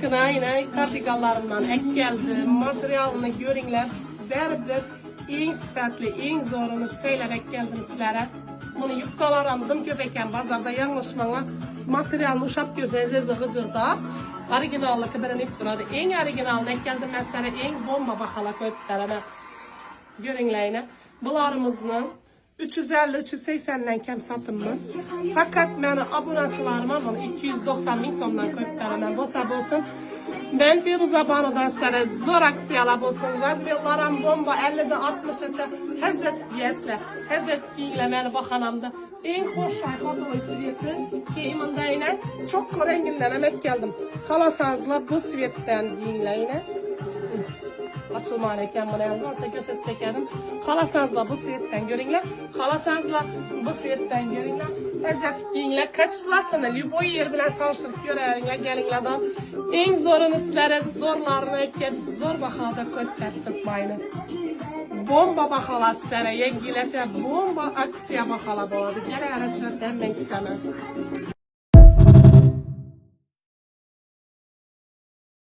Bakın yine kardiganlarımdan ek geldi. Materialını görünler. Berber en sıfatlı, en zorunu söylemek geldim sizlere. Bunu yufkalar aldım. Göbeken bazarda yanlışmana materialını uşap görseniz gıcırda. Orijinallık birini iptiradı. En orijinalını ek geldim sizlere. En bomba bakala köpüklerine. Görünleyine. Bularımızın 350-380'den kem satımımız. Fakat beni abonatçılarıma bunu 290 bin sondan köpüklerine bosa bolsun. Ben bir zamanıdan sizlere zor aksiyalar bolsun. Razviyalarım bomba 50'de 60'a Hazret Yesle, Hazret Giylemeli bakanamda. En hoş şayfadı o siviyeti ki imanda yine çok renginden emek geldim. Kalasanızla bu siviyetten giyinleyine. Açılmayarken bana yazmazsa göster çekerim. Kalasanızla bu siviyetten görünler. Kalasanızla bu siviyetten görünler. Hazret Giyinler kaçısılasını, lüboy yer bile savuşturup görevine gelinler da. En zorunu sizlere zorlarını ekip zor bakada kötlettik bayını. Bomba bakala sizlere yengileçe bomba aksiya bakala boladı. Gene arasında sen ben kitemem.